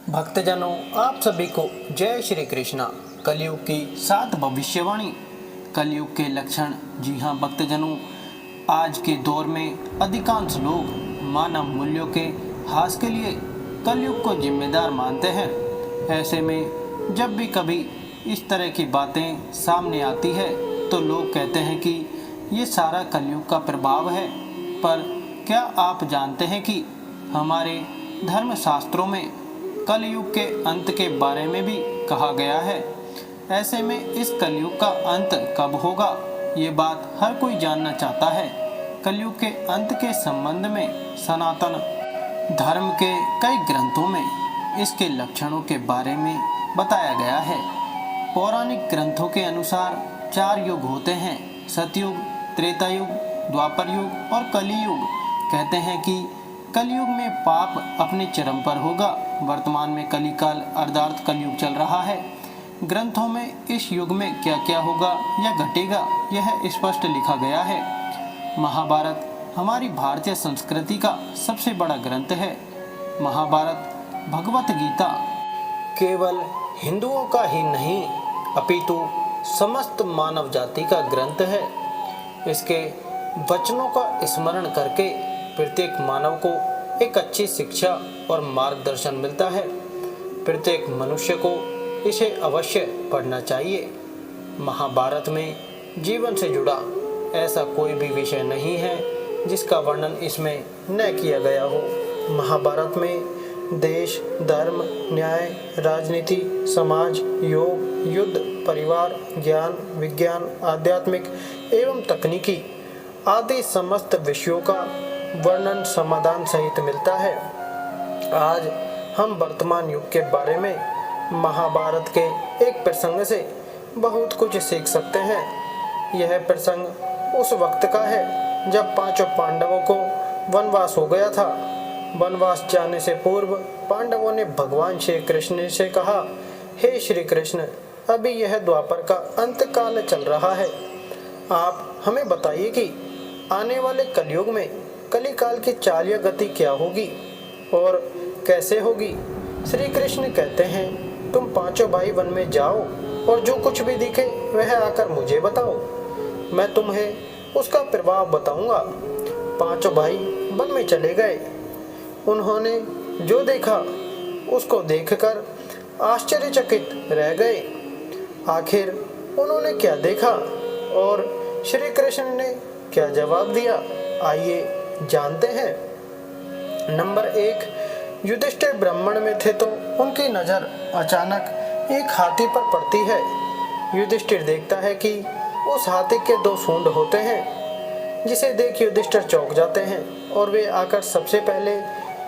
भक्तजनों, आप सभी को जय श्री कृष्णा। कलयुग की 7 भविष्यवाणी। कलयुग के लक्षण। जी हाँ भक्तजनों, आज के दौर में अधिकांश लोग मानव मूल्यों के ह्रास के लिए कलयुग को जिम्मेदार मानते हैं। ऐसे में जब भी कभी इस तरह की बातें सामने आती है तो लोग कहते हैं कि ये सारा कलयुग का प्रभाव है। पर क्या आप जानते हैं कि हमारे धर्म शास्त्रों में कलयुग के अंत के बारे में भी कहा गया है। ऐसे में इस कलयुग का अंत कब होगा, ये बात हर कोई जानना चाहता है। कलयुग के अंत के संबंध में सनातन धर्म के कई ग्रंथों में इसके लक्षणों के बारे में बताया गया है। पौराणिक ग्रंथों के अनुसार 4 युग होते हैं: सतयुग, त्रेता युग, द्वापर युग और कलियुग। कहते हैं कि कलयुग में पाप अपने चरम पर होगा। वर्तमान में कलिकाल अर्थात कलयुग चल रहा है। ग्रंथों में इस युग में क्या क्या होगा या घटेगा यह स्पष्ट लिखा गया है। महाभारत हमारी भारतीय संस्कृति का सबसे बड़ा ग्रंथ है। महाभारत भगवत गीता केवल हिंदुओं का ही नहीं अपितु समस्त मानव जाति का ग्रंथ है। इसके वचनों का स्मरण करके प्रत्येक मानव को एक अच्छी शिक्षा और मार्गदर्शन मिलता है। प्रत्येक मनुष्य को इसे अवश्य पढ़ना चाहिए। महाभारत में जीवन से जुड़ा ऐसा कोई भी विषय नहीं है जिसका वर्णन इसमें न किया गया हो। महाभारत में देश, धर्म, न्याय, राजनीति, समाज, योग, युद्ध, परिवार, ज्ञान, विज्ञान, आध्यात्मिक एवं तकनीकी आदि समस्त विषयों का वर्णन समाधान सहित मिलता है। आज हम वर्तमान युग के बारे में महाभारत के एक प्रसंग से बहुत कुछ सीख सकते हैं। यह प्रसंग उस वक्त का है जब 5 पांडवों को वनवास हो गया था। वनवास जाने से पूर्व पांडवों ने भगवान श्री कृष्ण से कहा, हे श्री कृष्ण, अभी यह द्वापर का अंत काल चल रहा है। आप हमें बताइए कि आने वाले कलयुग में कलिकाल की चाल या गति क्या होगी और कैसे होगी। श्री कृष्ण कहते हैं, तुम 5 भाई वन में जाओ और जो कुछ भी दिखे वह आकर मुझे बताओ, मैं तुम्हें उसका प्रभाव बताऊंगा। 5 भाई वन में चले गए। उन्होंने जो देखा उसको देखकर आश्चर्यचकित रह गए। आखिर उन्होंने क्या देखा और श्री कृष्ण ने क्या जवाब दिया, आइए जानते हैं। नंबर 1, युधिष्ठिर ब्राह्मण में थे तो उनकी नज़र अचानक एक हाथी पर पड़ती है। युधिष्ठिर देखता है कि उस हाथी के 2 सूंड होते हैं, जिसे देख युधिष्ठिर चौंक जाते हैं और वे आकर सबसे पहले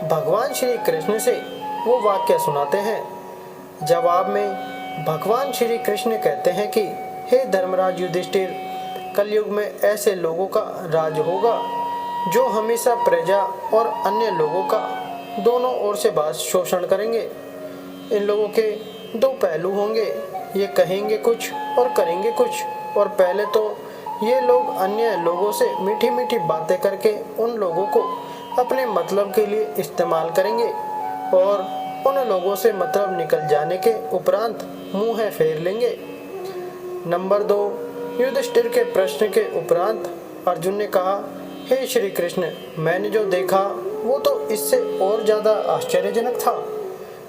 भगवान श्री कृष्ण से वो वाक्य सुनाते हैं। जवाब में भगवान श्री कृष्ण कहते हैं कि हे धर्मराज युधिष्ठिर, कलयुग में ऐसे लोगों का राज होगा जो हमेशा प्रजा और अन्य लोगों का दोनों ओर से बात शोषण करेंगे। इन लोगों के 2 पहलू होंगे, ये कहेंगे कुछ और करेंगे कुछ। और पहले तो ये लोग अन्य लोगों से मीठी मीठी बातें करके उन लोगों को अपने मतलब के लिए इस्तेमाल करेंगे और उन लोगों से मतलब निकल जाने के उपरांत मुंह फेर लेंगे। नंबर 2, युधिष्ठिर के प्रश्न के उपरांत अर्जुन ने कहा, हे श्री कृष्ण, मैंने जो देखा वो तो इससे और ज़्यादा आश्चर्यजनक था।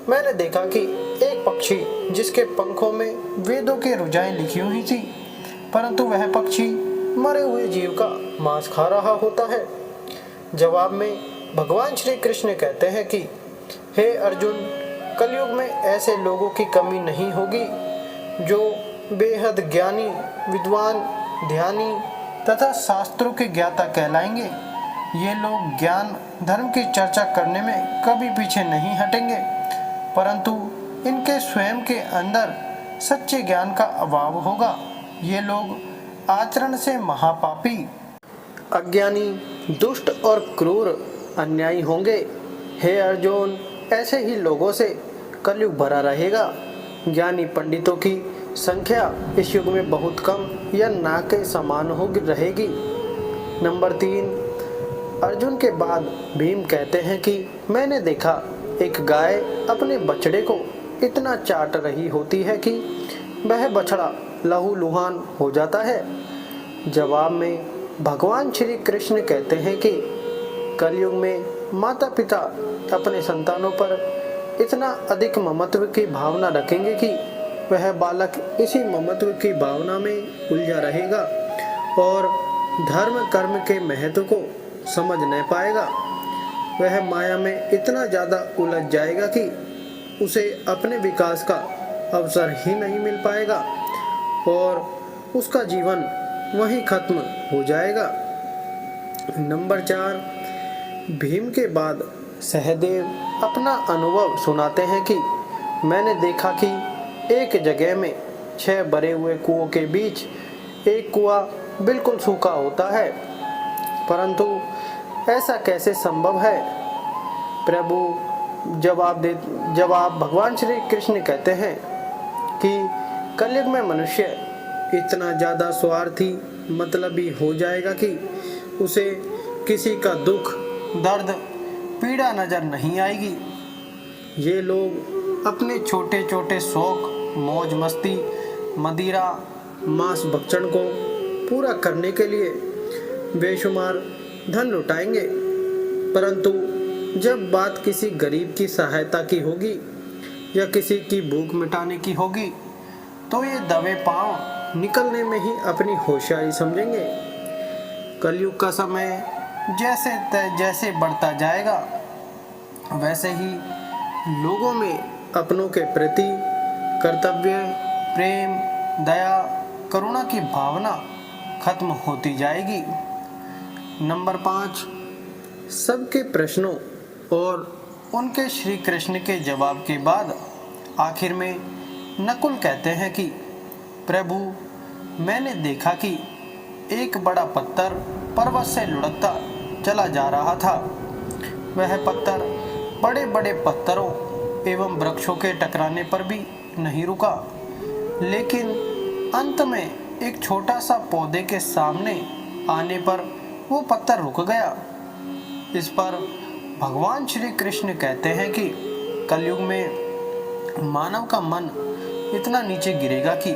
मैंने देखा कि एक पक्षी जिसके पंखों में वेदों के रुजाएं लिखी हुई थी, परंतु वह पक्षी मरे हुए जीव का मांस खा रहा होता है। जवाब में भगवान श्री कृष्ण कहते हैं कि हे अर्जुन, कलयुग में ऐसे लोगों की कमी नहीं होगी जो बेहद ज्ञानी, विद्वान, ध्यानी तथा शास्त्रों के ज्ञाता कहलाएंगे। ये लोग ज्ञान धर्म की चर्चा करने में कभी पीछे नहीं हटेंगे, परंतु इनके स्वयं के अंदर सच्चे ज्ञान का अभाव होगा। ये लोग आचरण से महापापी, अज्ञानी, दुष्ट और क्रूर अन्यायी होंगे। हे अर्जुन, ऐसे ही लोगों से कलयुग भरा रहेगा। ज्ञानी पंडितों की संख्या इस युग में बहुत कम या ना के समान हो रहेगी। नंबर 3, अर्जुन के बाद भीम कहते हैं कि मैंने देखा एक गाय अपने बछड़े को इतना चाट रही होती है कि वह बछड़ा लहूलुहान हो जाता है। जवाब में भगवान श्री कृष्ण कहते हैं कि कलयुग में माता पिता अपने संतानों पर इतना अधिक ममत्व की भावना रखेंगे कि वह बालक इसी ममत्व की भावना में उलझा रहेगा और धर्म कर्म के महत्व को समझ नहीं पाएगा। वह माया में इतना ज़्यादा उलझ जाएगा कि उसे अपने विकास का अवसर ही नहीं मिल पाएगा और उसका जीवन वहीं खत्म हो जाएगा। नंबर 4, भीम के बाद सहदेव अपना अनुभव सुनाते हैं कि मैंने देखा कि एक जगह में 6 भरे हुए कुओं के बीच एक कुआं बिल्कुल सूखा होता है, परंतु ऐसा कैसे संभव है? प्रभु जवाब भगवान श्री कृष्ण कहते हैं कि कलयुग में मनुष्य इतना ज़्यादा स्वार्थी मतलबी हो जाएगा कि उसे किसी का दुख दर्द पीड़ा नजर नहीं आएगी। ये लोग अपने छोटे छोटे शौक मौज मस्ती मदिरा मांस भक्षण को पूरा करने के लिए बेशुमार धन लुटाएंगे, परंतु जब बात किसी गरीब की सहायता की होगी या किसी की भूख मिटाने की होगी तो ये दबे पांव निकलने में ही अपनी होशियारी समझेंगे। कलयुग का समय जैसे बढ़ता जाएगा वैसे ही लोगों में अपनों के प्रति कर्तव्य प्रेम दया करुणा की भावना खत्म होती जाएगी। नंबर 5, सबके प्रश्नों और उनके श्री कृष्ण के जवाब के बाद आखिर में नकुल कहते हैं कि प्रभु मैंने देखा कि एक बड़ा पत्थर पर्वत से लुढ़कता चला जा रहा था। वह पत्थर बड़े बड़े पत्थरों एवं वृक्षों के टकराने पर भी नहीं रुका, लेकिन अंत में एक छोटा सा पौधे के सामने आने पर वो पत्थर रुक गया। इस पर भगवान श्री कृष्ण कहते हैं कि कलयुग में मानव का मन इतना नीचे गिरेगा कि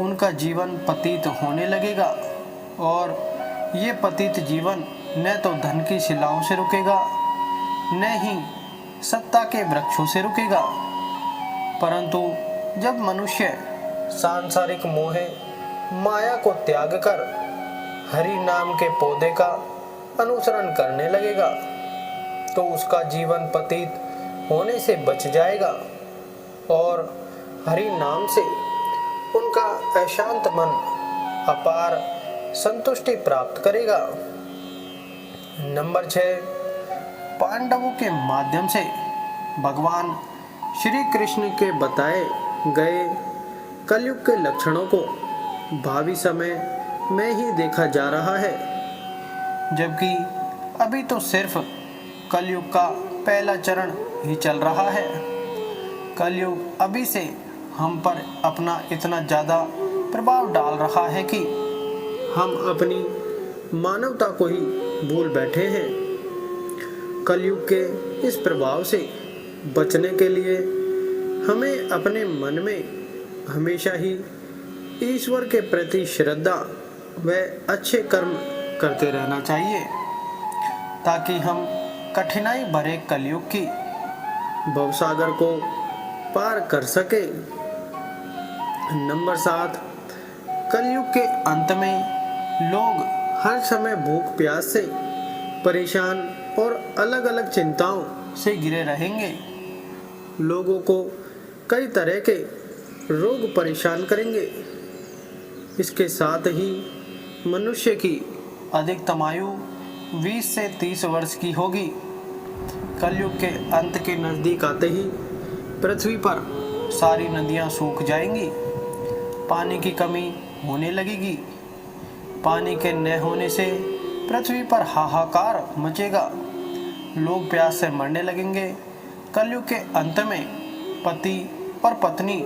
उनका जीवन पतित होने लगेगा और ये पतित जीवन न तो धन की शिलाओं से रुकेगा न ही सत्ता के वृक्षों से रुकेगा, परंतु जब मनुष्य सांसारिक मोह माया को त्याग कर हरि नाम के पौधे का अनुसरण करने लगेगा तो उसका जीवन पतित होने से बच जाएगा और हरि नाम से उनका अशांत मन अपार संतुष्टि प्राप्त करेगा। नंबर 6, पांडवों के माध्यम से भगवान श्री कृष्ण के बताए गए कलयुग के लक्षणों को भावी समय में ही देखा जा रहा है, जबकि अभी तो सिर्फ कलयुग का पहला चरण ही चल रहा है। कलयुग अभी से हम पर अपना इतना ज़्यादा प्रभाव डाल रहा है कि हम अपनी मानवता को ही भूल बैठे हैं। कलयुग के इस प्रभाव से बचने के लिए हमें अपने मन में हमेशा ही ईश्वर के प्रति श्रद्धा व अच्छे कर्म करते रहना चाहिए ताकि हम कठिनाई भरे कलयुग की भवसागर को पार कर सके। नंबर 7, कलयुग के अंत में लोग हर समय भूख प्यास से परेशान और अलग अलग चिंताओं से घिरे रहेंगे। लोगों को कई तरह के रोग परेशान करेंगे। इसके साथ ही मनुष्य की अधिकतम आयु 20 से 30 वर्ष की होगी। कलयुग के अंत के नज़दीक आते ही पृथ्वी पर सारी नदियां सूख जाएंगी, पानी की कमी होने लगेगी। पानी के न होने से पृथ्वी पर हाहाकार मचेगा, लोग प्यास से मरने लगेंगे। कलयुग के अंत में पति और पत्नी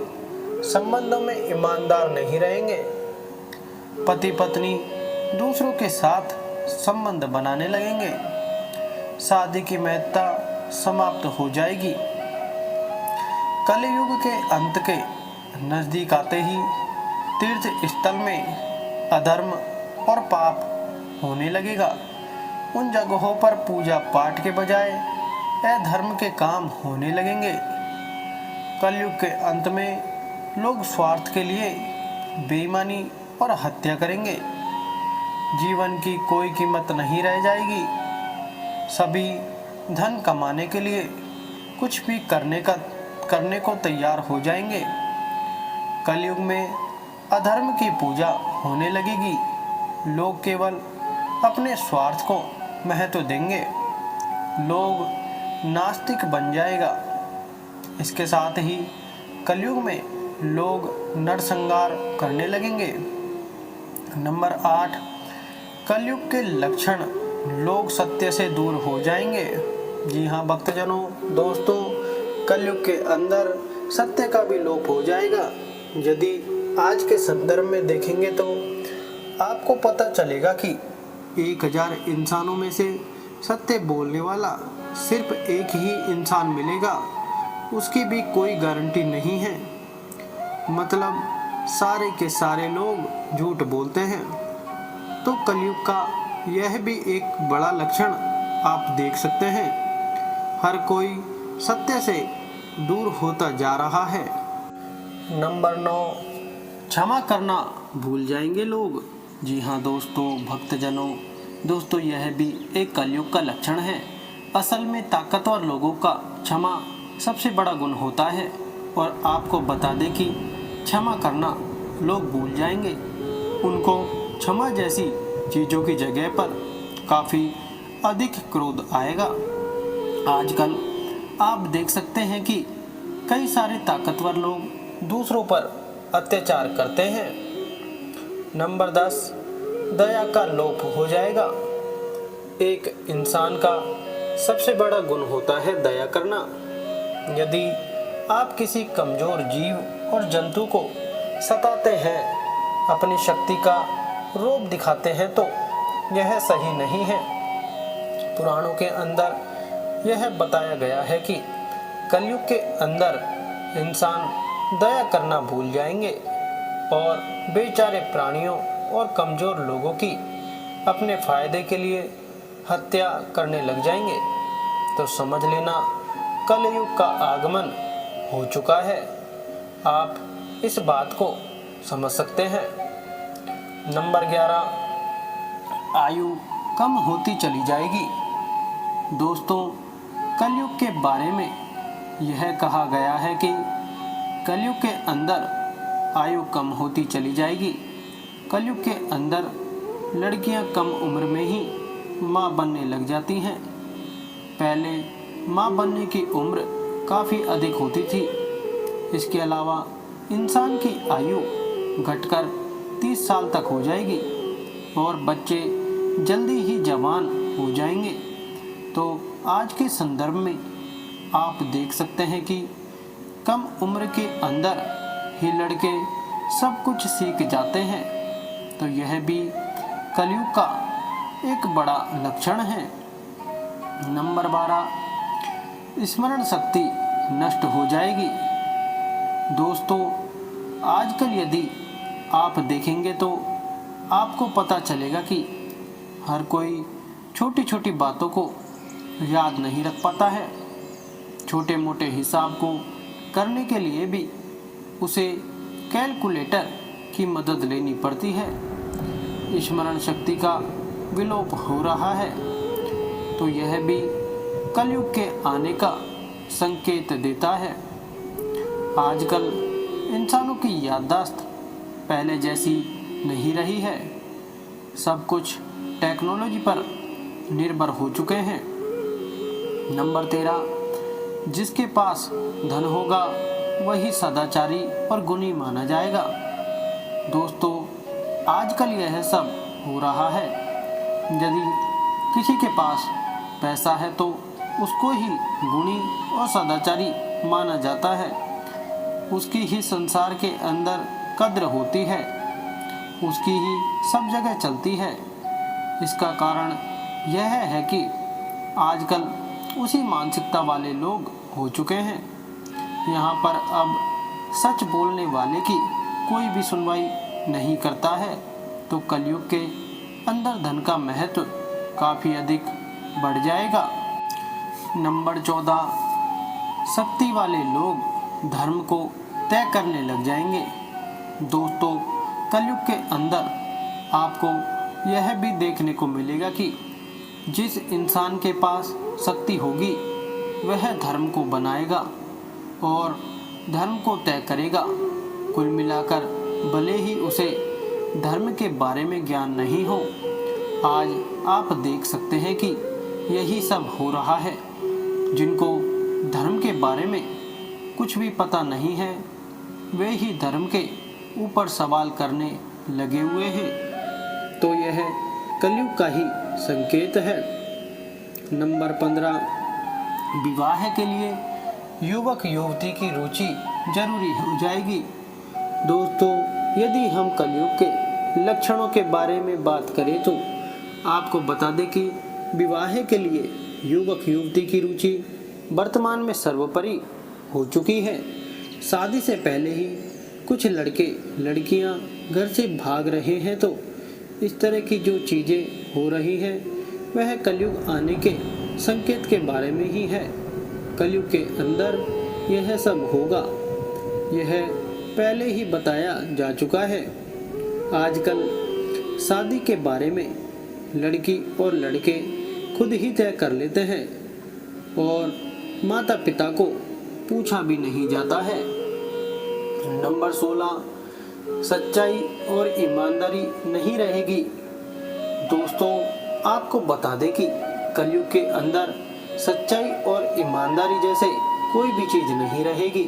संबंधों में ईमानदार नहीं रहेंगे। पति पत्नी दूसरों के साथ संबंध बनाने लगेंगे। शादी की महत्ता समाप्त हो जाएगी। कलयुग के अंत के नजदीक आते ही तीर्थ स्थल में अधर्म और पाप होने लगेगा। उन जगहों पर पूजा पाठ के बजाय अधर्म के काम होने लगेंगे। कलयुग के अंत में लोग स्वार्थ के लिए बेईमानी और हत्या करेंगे। जीवन की कोई कीमत नहीं रह जाएगी। सभी धन कमाने के लिए कुछ भी करने को तैयार हो जाएंगे। कलयुग में अधर्म की पूजा होने लगेगी। लोग केवल अपने स्वार्थ को महत्व देंगे। लोग नास्तिक बन जाएगा। इसके साथ ही कलयुग में लोग नरसंहार करने लगेंगे। नंबर 8, कलयुग के लक्षण, लोग सत्य से दूर हो जाएंगे। जी हाँ भक्तजनों, दोस्तों, कलयुग के अंदर सत्य का भी लोप हो जाएगा। यदि आज के संदर्भ में देखेंगे तो आपको पता चलेगा कि 1000 इंसानों में से सत्य बोलने वाला सिर्फ एक ही इंसान मिलेगा। उसकी भी कोई गारंटी नहीं है। मतलब सारे के सारे लोग झूठ बोलते हैं। तो कलयुग का यह भी एक बड़ा लक्षण आप देख सकते हैं। हर कोई सत्य से दूर होता जा रहा है। नंबर 9, क्षमा करना भूल जाएंगे लोग। जी हाँ दोस्तों, भक्तजनों, दोस्तों, यह भी एक कलयुग का लक्षण है। असल में ताकतवर लोगों का क्षमा सबसे बड़ा गुण होता है। और आपको बता दें कि क्षमा करना लोग भूल जाएंगे। उनको क्षमा जैसी चीज़ों की जगह पर काफ़ी अधिक क्रोध आएगा। आजकल आप देख सकते हैं कि कई सारे ताकतवर लोग दूसरों पर अत्याचार करते हैं। नंबर 10, दया का लोप हो जाएगा। एक इंसान का सबसे बड़ा गुण होता है दया करना। यदि आप किसी कमजोर जीव और जंतु को सताते हैं, अपनी शक्ति का रूप दिखाते हैं, तो यह सही नहीं है। पुराणों के अंदर यह बताया गया है कि कलयुग के अंदर इंसान दया करना भूल जाएंगे और बेचारे प्राणियों और कमजोर लोगों की अपने फायदे के लिए हत्या करने लग जाएंगे। तो समझ लेना कलयुग का आगमन हो चुका है। आप इस बात को समझ सकते हैं। नंबर 11, आयु कम होती चली जाएगी। दोस्तों, कलयुग के बारे में यह कहा गया है कि कलयुग के अंदर आयु कम होती चली जाएगी। कलयुग के अंदर लड़कियां कम उम्र में ही माँ बनने लग जाती हैं। पहले माँ बनने की उम्र काफ़ी अधिक होती थी। इसके अलावा इंसान की आयु घटकर 30 साल तक हो जाएगी और बच्चे जल्दी ही जवान हो जाएंगे। तो आज के संदर्भ में आप देख सकते हैं कि कम उम्र के अंदर ही लड़के सब कुछ सीख जाते हैं। तो यह भी कलयुग का एक बड़ा लक्षण है। नंबर 12, स्मरण शक्ति नष्ट हो जाएगी। दोस्तों, आजकल यदि आप देखेंगे तो आपको पता चलेगा कि हर कोई छोटी छोटी बातों को याद नहीं रख पाता है। छोटे मोटे हिसाब को करने के लिए भी उसे कैलकुलेटर की मदद लेनी पड़ती है। स्मरण शक्ति का विलोप हो रहा है। तो यह भी कलयुग के आने का संकेत देता है। आजकल इंसानों की याददाश्त पहले जैसी नहीं रही है। सब कुछ टेक्नोलॉजी पर निर्भर हो चुके हैं। नंबर 13, जिसके पास धन होगा वही सदाचारी और गुणी माना जाएगा। दोस्तों, आजकल यह सब हो रहा है। यदि किसी के पास पैसा है तो उसको ही गुणी और सदाचारी माना जाता है। उसकी ही संसार के अंदर कद्र होती है, उसकी ही सब जगह चलती है। इसका कारण यह है कि आजकल उसी मानसिकता वाले लोग हो चुके हैं। यहाँ पर अब सच बोलने वाले की कोई भी सुनवाई नहीं करता है, तो कलयुग के अंदर धन का महत्व काफ़ी अधिक बढ़ जाएगा। नंबर 14, शक्ति वाले लोग धर्म को तय करने लग जाएंगे। दोस्तों, कलयुग के अंदर आपको यह भी देखने को मिलेगा कि जिस इंसान के पास शक्ति होगी वह धर्म को बनाएगा और धर्म को तय करेगा। कुल मिलाकर भले ही उसे धर्म के बारे में ज्ञान नहीं हो, आज आप देख सकते हैं कि यही सब हो रहा है। जिनको धर्म के बारे में कुछ भी पता नहीं है वे ही धर्म के ऊपर सवाल करने लगे हुए हैं, तो यह कलयुग का ही संकेत है। नंबर 15, विवाह के लिए युवक युवती की रुचि जरूरी हो जाएगी। दोस्तों, यदि हम कलयुग के लक्षणों के बारे में बात करें तो आपको बता दें कि विवाह के लिए युवक युवती की रुचि वर्तमान में सर्वोपरि हो चुकी है। शादी से पहले ही कुछ लड़के लड़कियां घर से भाग रहे हैं, तो इस तरह की जो चीज़ें हो रही हैं वह कलयुग आने के संकेत के बारे में ही है। कलयुग के अंदर यह सब होगा, यह पहले ही बताया जा चुका है। आजकल शादी के बारे में लड़की और लड़के खुद ही तय कर लेते हैं और माता पिता को पूछा भी नहीं जाता है। नंबर 16, सच्चाई और ईमानदारी नहीं रहेगी। दोस्तों, आपको बता दें कि कलयुग के अंदर सच्चाई और ईमानदारी जैसे कोई भी चीज़ नहीं रहेगी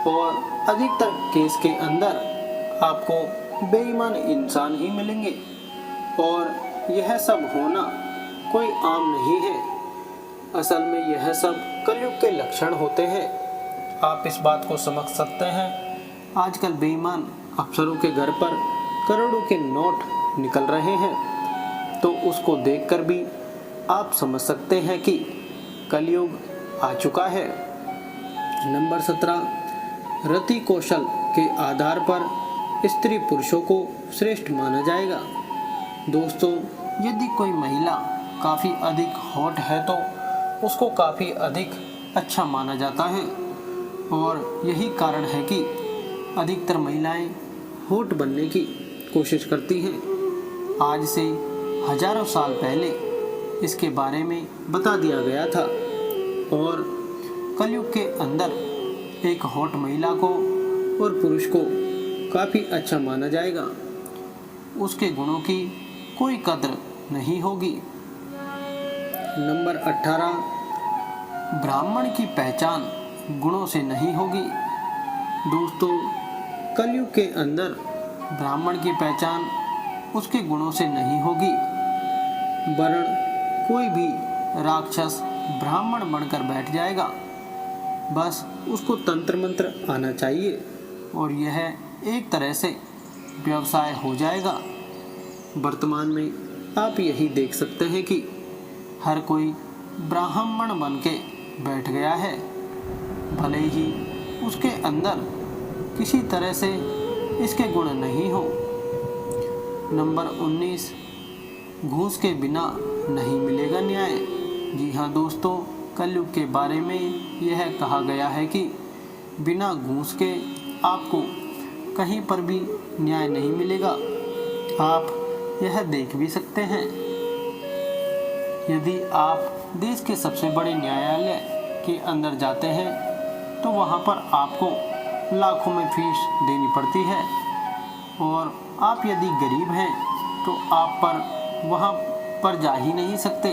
और अधिकतर केस के अंदर आपको बेईमान इंसान ही मिलेंगे और यह सब होना कोई आम नहीं है। असल में यह सब कलयुग के लक्षण होते हैं। आप इस बात को समझ सकते हैं। आजकल बेईमान अफसरों के घर पर करोड़ों के नोट निकल रहे हैं, तो उसको देखकर भी आप समझ सकते हैं कि कलयुग आ चुका है। नंबर 17, रति कौशल के आधार पर स्त्री पुरुषों को श्रेष्ठ माना जाएगा। दोस्तों, यदि कोई महिला काफ़ी अधिक हॉट है तो उसको काफ़ी अधिक अच्छा माना जाता है और यही कारण है कि अधिकतर महिलाएं हॉट बनने की कोशिश करती हैं। आज से हजारों साल पहले इसके बारे में बता दिया गया था और कलयुग के अंदर एक हॉट महिला को और पुरुष को काफ़ी अच्छा माना जाएगा। उसके गुणों की कोई कद्र नहीं होगी। नंबर 18, ब्राह्मण की पहचान गुणों से नहीं होगी। दोस्तों, कलयुग के अंदर ब्राह्मण की पहचान उसके गुणों से नहीं होगी, वरन कोई भी राक्षस ब्राह्मण बनकर बैठ जाएगा। बस उसको तंत्र मंत्र आना चाहिए और यह एक तरह से व्यवसाय हो जाएगा। वर्तमान में आप यही देख सकते हैं कि हर कोई ब्राह्मण बन के बैठ गया है, भले ही उसके अंदर किसी तरह से इसके गुण नहीं हो। नंबर 19, घूस के बिना नहीं मिलेगा न्याय। जी हाँ दोस्तों, कलयुग के बारे में यह कहा गया है कि बिना घूस के आपको कहीं पर भी न्याय नहीं मिलेगा। आप यह देख भी सकते हैं, यदि आप देश के सबसे बड़े न्यायालय के अंदर जाते हैं तो वहाँ पर आपको लाखों में फीस देनी पड़ती है और आप यदि गरीब हैं तो आप पर वहाँ पर जा ही नहीं सकते।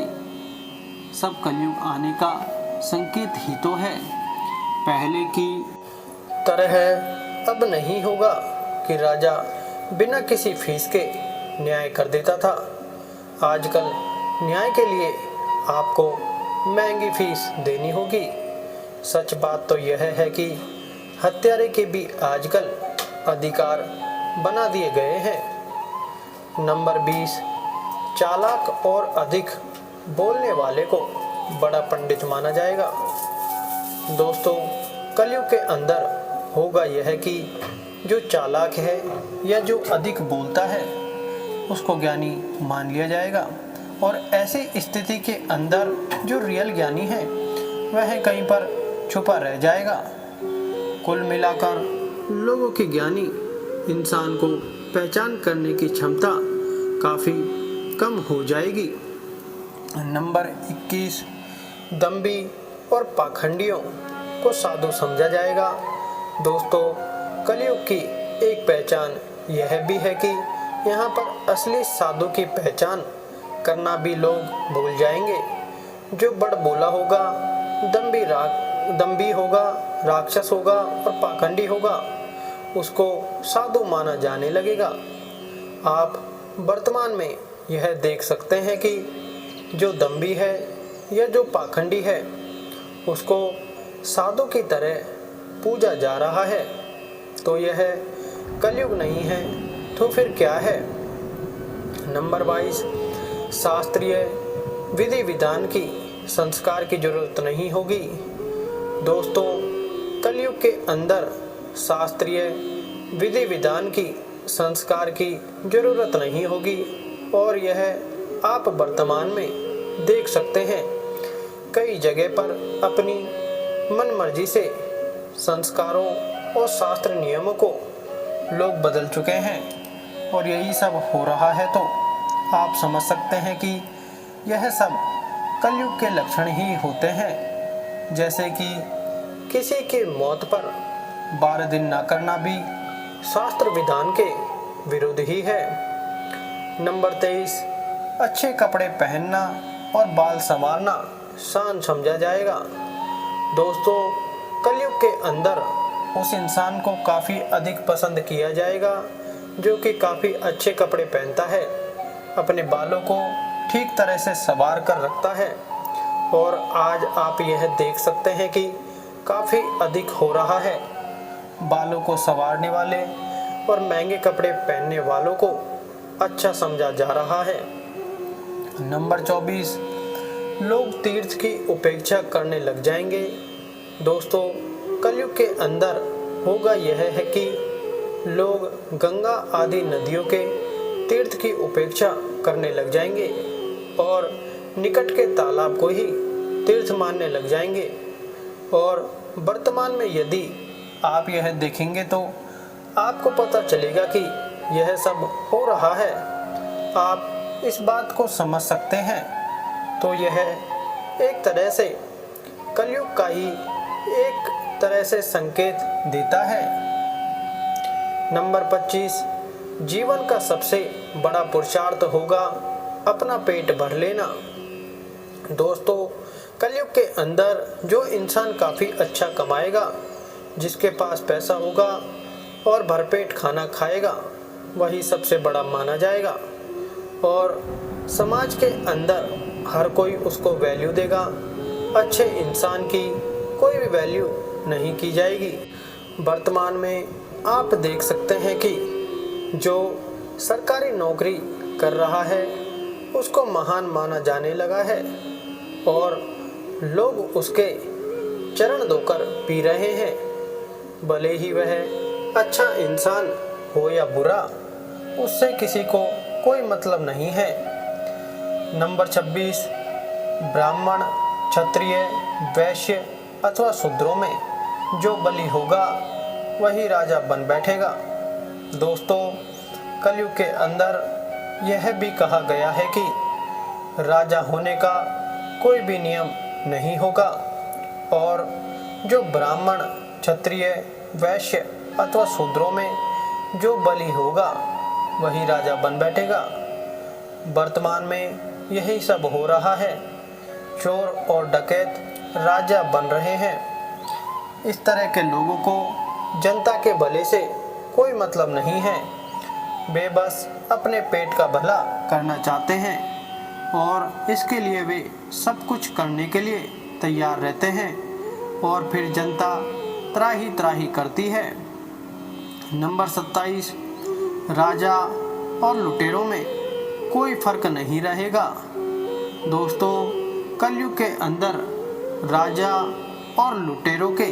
सब कलयुग आने का संकेत ही तो है। पहले की तरह अब नहीं होगा कि राजा बिना किसी फीस के न्याय कर देता था। आजकल न्याय के लिए आपको महंगी फीस देनी होगी। सच बात तो यह है कि हत्यारे के भी आजकल अधिकार बना दिए गए हैं। नंबर 20, चालाक और अधिक बोलने वाले को बड़ा पंडित माना जाएगा। दोस्तों, कलयुग के अंदर होगा यह कि जो चालाक है या जो अधिक बोलता है उसको ज्ञानी मान लिया जाएगा, और ऐसी स्थिति के अंदर जो रियल ज्ञानी है वह कहीं पर छुपा रह जाएगा। कुल मिलाकर लोगों की ज्ञानी इंसान को पहचान करने की क्षमता काफ़ी कम हो जाएगी। नंबर 21, दंभी और पाखंडियों को साधु समझा जाएगा। दोस्तों, कलयुग की एक पहचान यह भी है कि यहाँ पर असली साधु की पहचान करना भी लोग भूल जाएंगे। जो बड़ बोला होगा, दंभी होगा, राक्षस होगा और पाखंडी होगा, उसको साधु माना जाने लगेगा। आप वर्तमान में यह देख सकते हैं कि जो दंभी है या जो पाखंडी है उसको साधु की तरह पूजा जा रहा है। तो यह कलयुग नहीं है तो फिर क्या है। नंबर 22, शास्त्रीय विधि विधान की संस्कार की जरूरत नहीं होगी। दोस्तों, कलयुग के अंदर शास्त्रीय विधि विधान की संस्कार की जरूरत नहीं होगी, और यह आप वर्तमान में देख सकते हैं। कई जगह पर अपनी मनमर्जी से संस्कारों और शास्त्र नियमों को लोग बदल चुके हैं, और यही सब हो रहा है। तो आप समझ सकते हैं कि यह सब कलयुग के लक्षण ही होते हैं। जैसे कि किसी की मौत पर 12 दिन न करना भी शास्त्र विधान के विरुद्ध ही है। नंबर 23, अच्छे कपड़े पहनना और बाल संवारना शान समझा जाएगा। दोस्तों, कलयुग के अंदर उस इंसान को काफ़ी अधिक पसंद किया जाएगा जो कि काफ़ी अच्छे कपड़े पहनता है, अपने बालों को ठीक तरह से संवार कर रखता है। और आज आप यह देख सकते हैं कि काफ़ी अधिक हो रहा है। बालों को संवारने वाले और महंगे कपड़े पहनने वालों को अच्छा समझा जा रहा है। नंबर 24, लोग तीर्थ की उपेक्षा करने लग जाएंगे। दोस्तों, कलयुग के अंदर होगा यह है कि लोग गंगा आदि नदियों के तीर्थ की उपेक्षा करने लग जाएंगे और निकट के तालाब को ही तीर्थ मानने लग जाएंगे। और वर्तमान में यदि आप यह देखेंगे तो आपको पता चलेगा कि यह सब हो रहा है। आप इस बात को समझ सकते हैं। तो यह एक तरह से कलयुग का ही एक तरह से संकेत देता है। नंबर 25, जीवन का सबसे बड़ा पुरुषार्थ होगा अपना पेट भर लेना। दोस्तों, कलयुग के अंदर जो इंसान काफ़ी अच्छा कमाएगा, जिसके पास पैसा होगा और भरपेट खाना खाएगा, वही सबसे बड़ा माना जाएगा और समाज के अंदर हर कोई उसको वैल्यू देगा। अच्छे इंसान की कोई भी वैल्यू नहीं की जाएगी। वर्तमान में आप देख सकते हैं कि जो सरकारी नौकरी कर रहा है उसको महान माना जाने लगा है और लोग उसके चरण धोकर पी रहे हैं, भले ही वह अच्छा इंसान हो या बुरा, उससे किसी को कोई मतलब नहीं है। नंबर 26, ब्राह्मण, क्षत्रिय, वैश्य अथवा शूद्रों में जो बलि होगा वही राजा बन बैठेगा। दोस्तों, कलयुग के अंदर यह भी कहा गया है कि राजा होने का कोई भी नियम नहीं होगा और जो ब्राह्मण, क्षत्रिय, वैश्य अथवा शूद्रों में जो बलि होगा वही राजा बन बैठेगा। वर्तमान में यही सब हो रहा है। चोर और डकैत राजा बन रहे हैं। इस तरह के लोगों को जनता के भले से कोई मतलब नहीं है। वे बस अपने पेट का भला करना चाहते हैं और इसके लिए वे सब कुछ करने के लिए तैयार रहते हैं और फिर जनता त्राही त्राही करती है। नंबर 27, राजा और लुटेरों में कोई फर्क नहीं रहेगा। दोस्तों, कलयुग के अंदर राजा और लुटेरों के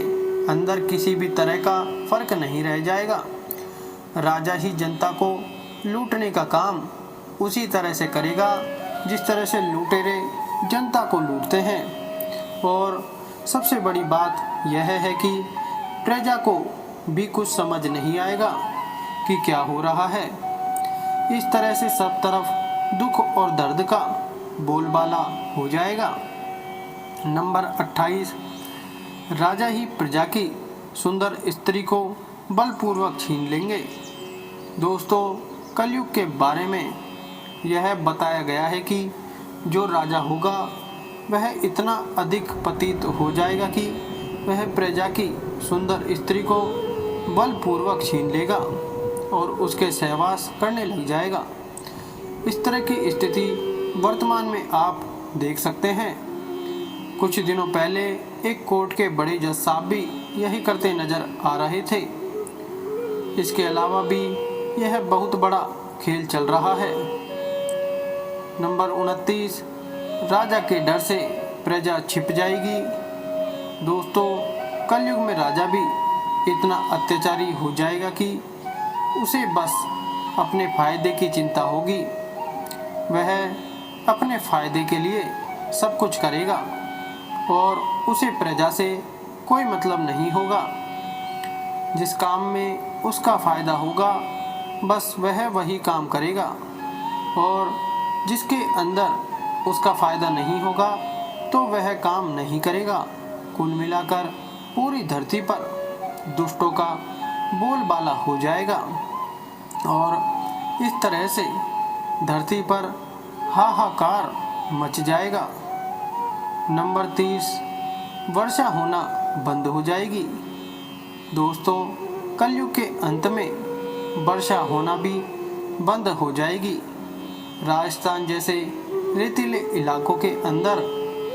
अंदर किसी भी तरह का फर्क नहीं रह जाएगा। राजा ही जनता को लूटने का काम उसी तरह से करेगा जिस तरह से लुटेरे जनता को लूटते हैं। और सबसे बड़ी बात यह है कि प्रजा को भी कुछ समझ नहीं आएगा कि क्या हो रहा है। इस तरह से सब तरफ दुख और दर्द का बोलबाला हो जाएगा। नंबर 28, राजा ही प्रजा की सुंदर स्त्री को बलपूर्वक छीन लेंगे। दोस्तों, कलयुग के बारे में यह बताया गया है कि जो राजा होगा वह इतना अधिक पतित हो जाएगा कि वह प्रजा की सुंदर स्त्री को बलपूर्वक छीन लेगा और उसके सहवास करने लग जाएगा। इस तरह की स्थिति वर्तमान में आप देख सकते हैं। कुछ दिनों पहले एक कोर्ट के बड़े जज साहब भी यही करते नजर आ रहे थे। इसके अलावा भी यह बहुत बड़ा खेल चल रहा है। नंबर 29, राजा के डर से प्रजा छिप जाएगी। दोस्तों, कलयुग में राजा भी इतना अत्याचारी हो जाएगा कि उसे बस अपने फायदे की चिंता होगी। वह अपने फायदे के लिए सब कुछ करेगा और उसे प्रजा से कोई मतलब नहीं होगा। जिस काम में उसका फायदा होगा बस वह वही काम करेगा और जिसके अंदर उसका फायदा नहीं होगा तो वह काम नहीं करेगा। कुल मिलाकर पूरी धरती पर दुष्टों का बोलबाला हो जाएगा और इस तरह से धरती पर हाहाकार मच जाएगा। नंबर 30, वर्षा होना बंद हो जाएगी। दोस्तों, कलयुग के अंत में वर्षा होना भी बंद हो जाएगी। राजस्थान जैसे रेतीले इलाकों के अंदर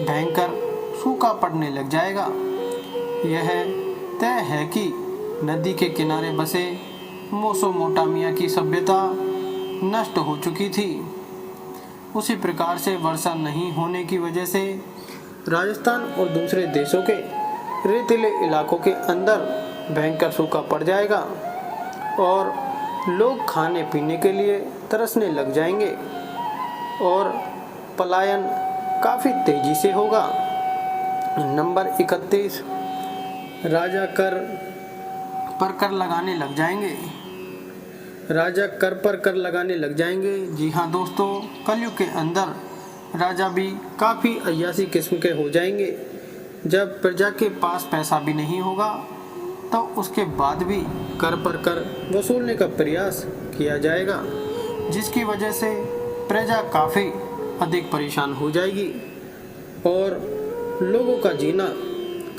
भयंकर सूखा पड़ने लग जाएगा। यह तय है कि नदी के किनारे बसे मेसोपोटामिया की सभ्यता नष्ट हो चुकी थी। उसी प्रकार से वर्षा नहीं होने की वजह से राजस्थान और दूसरे देशों के रेतीले इलाकों के अंदर भयंकर सूखा पड़ जाएगा और लोग खाने पीने के लिए तरसने लग जाएंगे और पलायन काफ़ी तेजी से होगा। नंबर 31, राजा कर पर कर लगाने लग जाएंगे। राजा कर पर कर लगाने लग जाएंगे। जी हाँ दोस्तों, कलयुग के अंदर राजा भी काफ़ी अय्यासी किस्म के हो जाएंगे। जब प्रजा के पास पैसा भी नहीं होगा तो उसके बाद भी कर पर कर वसूलने का प्रयास किया जाएगा, जिसकी वजह से प्रजा काफ़ी अधिक परेशान हो जाएगी और लोगों का जीना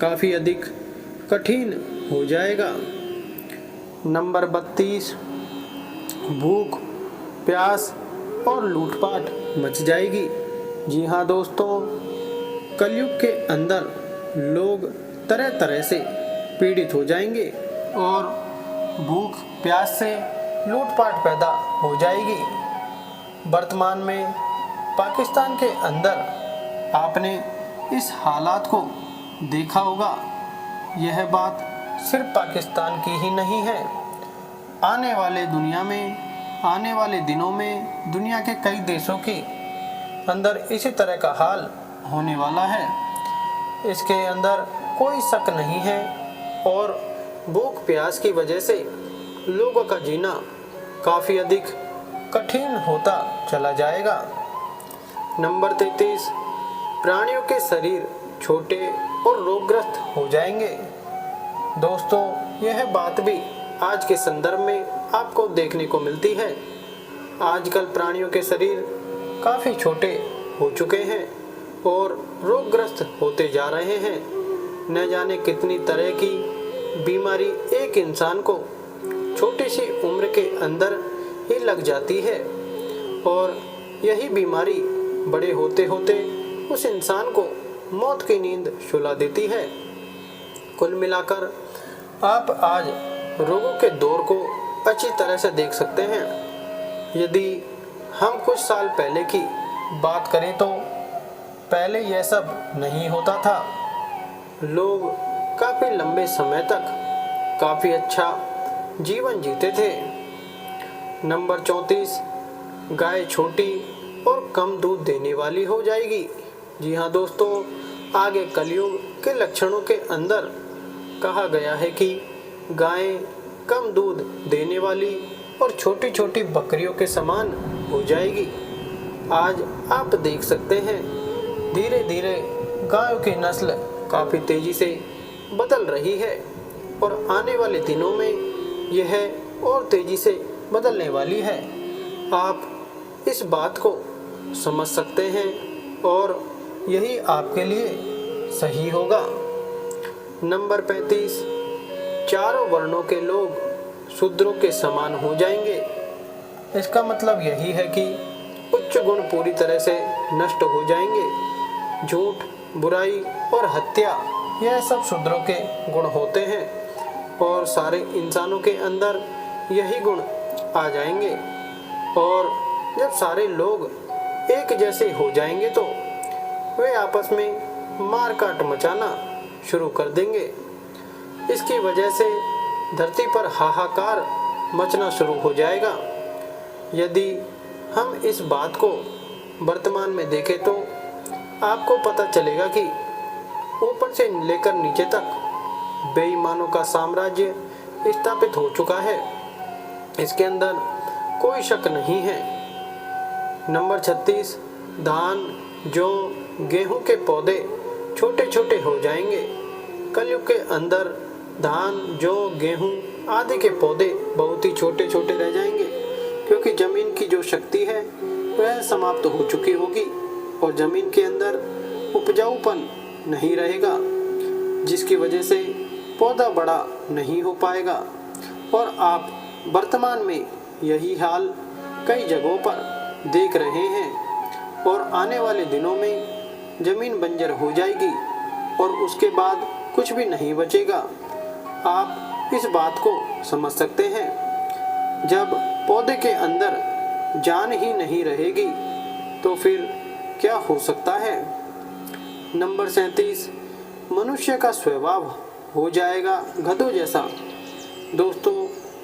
काफ़ी अधिक कठिन हो जाएगा। नंबर 32, भूख प्यास और लूटपाट मच जाएगी। जी हाँ दोस्तों, कलयुग के अंदर लोग तरह तरह से पीड़ित हो जाएंगे और भूख प्यास से लूटपाट पैदा हो जाएगी। वर्तमान में पाकिस्तान के अंदर आपने इस हालात को देखा होगा। यह बात सिर्फ पाकिस्तान की ही नहीं है। आने वाले दिनों में दुनिया के कई देशों के अंदर इसी तरह का हाल होने वाला है। इसके अंदर कोई शक नहीं है और भूख प्यास की वजह से लोगों का जीना काफ़ी अधिक कठिन होता चला जाएगा। नंबर 33, प्राणियों के शरीर छोटे और रोगग्रस्त हो जाएंगे। दोस्तों, यह बात भी आज के संदर्भ में आपको देखने को मिलती है। आजकल प्राणियों के शरीर काफ़ी छोटे हो चुके हैं और रोगग्रस्त होते जा रहे हैं। न जाने कितनी तरह की बीमारी एक इंसान को छोटी सी उम्र के अंदर ही लग जाती है और यही बीमारी बड़े होते होते उस इंसान को मौत की नींद सुला देती है। कुल मिलाकर आप आज रोगों के दौर को अच्छी तरह से देख सकते हैं। यदि हम कुछ साल पहले की बात करें तो पहले यह सब नहीं होता था। लोग काफी लंबे समय तक काफी अच्छा जीवन जीते थे। नंबर 34, गाय छोटी और कम दूध देने वाली हो जाएगी। जी हाँ दोस्तों, आगे कलयुग के लक्षणों के अंदर कहा गया है कि गायें कम दूध देने वाली और छोटी छोटी बकरियों के समान हो जाएगी। आज आप देख सकते हैं धीरे धीरे गायों की नस्ल काफ़ी तेज़ी से बदल रही है और आने वाले दिनों में यह और तेज़ी से बदलने वाली है। आप इस बात को समझ सकते हैं और यही आपके लिए सही होगा। नंबर 35, चारों वर्णों के लोग शूद्रों के समान हो जाएंगे। इसका मतलब यही है कि उच्च गुण पूरी तरह से नष्ट हो जाएंगे। झूठ, बुराई और हत्या यह सब शूद्रों के गुण होते हैं और सारे इंसानों के अंदर यही गुण आ जाएंगे। और जब सारे लोग एक जैसे हो जाएंगे तो वे आपस में मार काट मचाना शुरू कर देंगे। इसकी वजह से धरती पर हाहाकार मचना शुरू हो जाएगा। यदि हम इस बात को वर्तमान में देखें तो आपको पता चलेगा कि ऊपर से लेकर नीचे तक बेईमानों का साम्राज्य स्थापित हो चुका है। इसके अंदर कोई शक नहीं है। नंबर 36, धान, जौ, गेहूं के पौधे छोटे छोटे हो जाएंगे। कलयुग के अंदर धान, जौ, गेहूं आदि के पौधे बहुत ही छोटे छोटे रह जाएंगे, क्योंकि जमीन की जो शक्ति है वह समाप्त हो चुकी होगी और जमीन के अंदर उपजाऊपन नहीं रहेगा, जिसकी वजह से पौधा बड़ा नहीं हो पाएगा। और आप वर्तमान में यही हाल कई जगहों पर देख रहे हैं और आने वाले दिनों में जमीन बंजर हो जाएगी और उसके बाद कुछ भी नहीं बचेगा। आप इस बात को समझ सकते हैं। जब पौधे के अंदर जान ही नहीं रहेगी तो फिर क्या हो सकता है। नंबर 37, मनुष्य का स्वभाव हो जाएगा गधों जैसा। दोस्तों,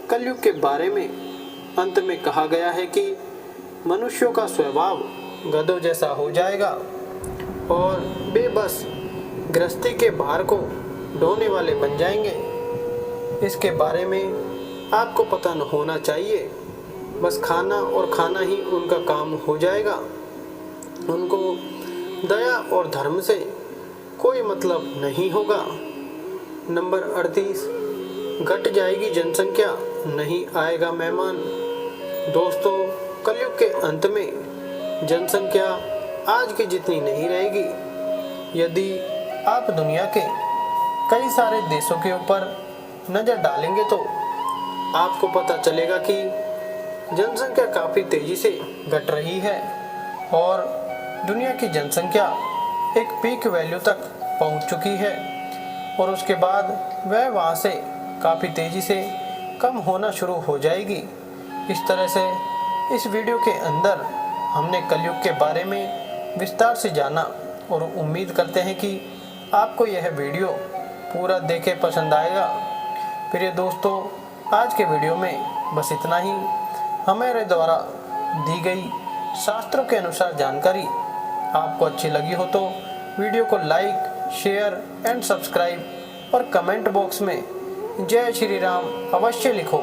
कलयुग के बारे में अंत में कहा गया है कि मनुष्यों का स्वभाव गधों जैसा हो जाएगा और बेबस गृहस्थी के भार को ढोने वाले बन जाएंगे। इसके बारे में आपको पता न होना चाहिए। बस खाना और खाना ही उनका काम हो जाएगा। उनको दया और धर्म से कोई मतलब नहीं होगा। नंबर 38, घट जाएगी जनसंख्या, नहीं आएगा मेहमान। दोस्तों, कलयुग के अंत में जनसंख्या आज की जितनी नहीं रहेगी। यदि आप दुनिया के कई सारे देशों के ऊपर नज़र डालेंगे तो आपको पता चलेगा कि जनसंख्या काफ़ी तेज़ी से घट रही है और दुनिया की जनसंख्या एक पीक वैल्यू तक पहुंच चुकी है और उसके बाद वह वहां से काफ़ी तेज़ी से कम होना शुरू हो जाएगी। इस तरह से इस वीडियो के अंदर हमने कलयुग के बारे में विस्तार से जाना और उम्मीद करते हैं कि आपको यह वीडियो पूरा देखे पसंद आएगा। प्रिय दोस्तों, आज के वीडियो में बस इतना ही। हमारे द्वारा दी गई शास्त्रों के अनुसार जानकारी आपको अच्छी लगी हो तो वीडियो को लाइक, शेयर एंड सब्सक्राइब और कमेंट बॉक्स में जय श्री राम अवश्य लिखो।